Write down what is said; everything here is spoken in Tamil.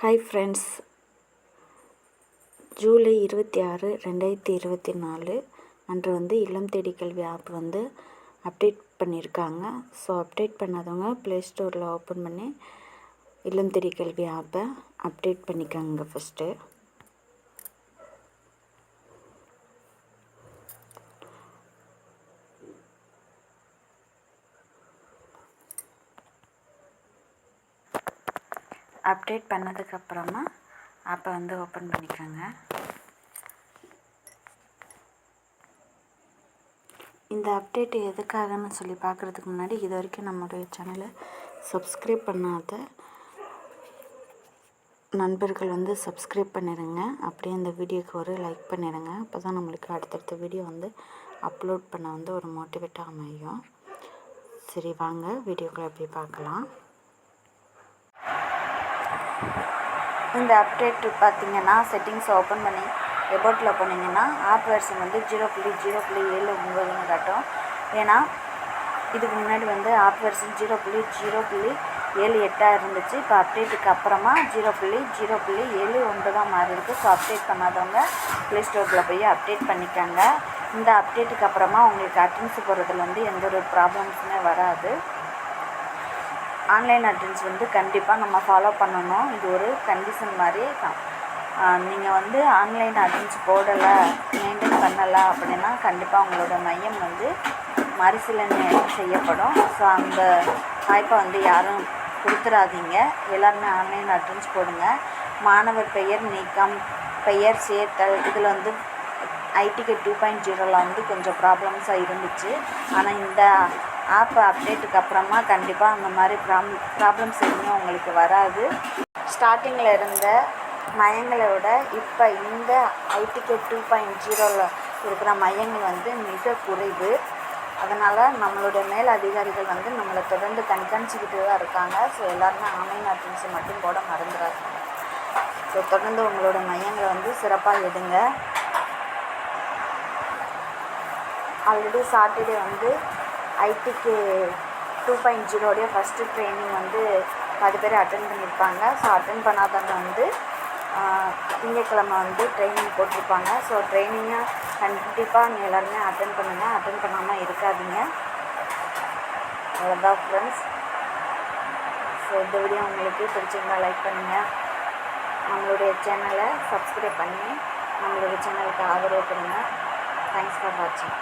ஹாய் ஃப்ரெண்ட்ஸ், ஜூலை 26, 2024 அன்று இல்லம் தேடி கல்வி ஆப் அப்டேட் பண்ணியிருக்காங்க. ஸோ அப்டேட் பண்ணாதவங்க ப்ளே ஸ்டோரில் ஓப்பன் பண்ணி இல்லம் தேடி கல்வி ஆப்பை அப்டேட் பண்ணிக்காங்க. ஃபஸ்ட்டு அப்டேட் பண்ணதுக்கப்புறமா ஆப்பை ஓப்பன் பண்ணிக்கோங்க. இந்த அப்டேட் எதுக்காகன்னு சொல்லி பார்க்குறதுக்கு முன்னாடி இது வரைக்கும் நம்மளுடைய சேனலை சப்ஸ்கிரைப் பண்ணாத நண்பர்கள் சப்ஸ்கிரைப் பண்ணிடுங்க. அப்படியே இந்த வீடியோக்கு ஒரு லைக் பண்ணிடுங்க. அப்போ தான் நம்மளுக்கு அடுத்தடுத்த வீடியோ அப்லோட் பண்ண ஒரு மோட்டிவேட்டாக அமையும். சரி, வாங்க வீடியோக்குள்ளே போய் பார்க்கலாம். இந்த அப்டேட் பார்த்திங்கன்னா செட்டிங்ஸ் ஓப்பன் பண்ணி எபோட்டில் போனீங்கன்னா ஆப் வெர்ஷன் 0.0.79 காட்டும். ஏன்னா இதுக்கு முன்னாடி ஆப் வெர்ஷன் 0.0.78 இருந்துச்சு. இப்போ அப்டேட்டுக்கு அப்புறமா 0.0.79 மாறி இருக்குது. ஸோ அப்டேட் பண்ணாதவங்க ப்ளே ஸ்டோரில் போய் அப்டேட் பண்ணிக்காங்க. இந்த அப்டேட்டுக்கு அப்புறமா உங்களுக்கு அட்டெண்டன்ஸ் போடுறதுல எந்த ஒரு ப்ராப்ளம்ஸுமே வராது. ஆன்லைன் அட்டெண்டன்ஸ் கண்டிப்பாக நம்ம ஃபாலோ பண்ணணும். இது ஒரு கண்டிஷன் மாதிரி தான். நீங்கள் ஆன்லைன் அட்டெண்டன்ஸ் போடலை, மெயின்டைன் பண்ணலை அப்படின்னா கண்டிப்பாக உங்களோட மையம் மறுசீலனை செய்யப்படும். ஸோ அந்த வாய்ப்பை யாரும் கொடுத்துடாதீங்க. எல்லாருமே ஆன்லைன் அட்டெண்டன்ஸ் போடுங்க. மாணவர் பெயர் நீக்கம், பெயர் சேர்த்தல், இதில் ஐடிகேட் 2.0 கொஞ்சம் ப்ராப்ளம்ஸாக இருந்துச்சு. ஆனால் இந்த ஆப் அப்டேட்டுக்கு அப்புறமா கண்டிப்பாக அந்த மாதிரி ப்ராப்ளம்ஸ் எதுவுமே உங்களுக்கு வராது. ஸ்டார்டிங்கில் இருந்த மையங்களை விட இப்போ இந்த ஐடிகேட் 2.0 இருக்கிற மையங்கள் மிக குறைவு. அதனால் நம்மளுடைய மேல் அதிகாரிகள் நம்மளை தொடர்ந்து கண்காணிச்சிக்கிட்டு தான் இருக்காங்க. ஸோ எல்லாருமே ஆன்லைன் அட்டெண்டன்ஸை மட்டும் போட மறந்துடாதீங்க. ஸோ தொடர்ந்து உங்களோட மையங்களை சிறப்பாக எடுங்க. ஆல்ரெடி சாட்டர்டே ஐடிக்கு 2.0 ஃபஸ்ட்டு ட்ரைனிங் பாதி பேர் அட்டென்ட் பண்ணியிருப்பாங்க. ஸோ அட்டென்ட் பண்ணாதவங்க திங்கட்கிழமை ட்ரைனிங் போட்டிருப்பாங்க. ஸோ ட்ரைனிங்கை கண்டிப்பாக எல்லாருமே அட்டென்ட் பண்ணுங்கள். அட்டென்ட் பண்ணாமல் இருக்காதீங்க. அவ்வளோதான் ஃப்ரெண்ட்ஸ். ஸோ இந்த வீடியோ உங்களுக்கு பிடிச்சிருந்தால் லைக் பண்ணுங்கள். நம்மளுடைய சேனலை சப்ஸ்கிரைப் பண்ணி நம்மளுடைய சேனலுக்கு ஆதரவு கொடுங்க. தேங்க்ஸ் ஃபார் வாட்சிங்.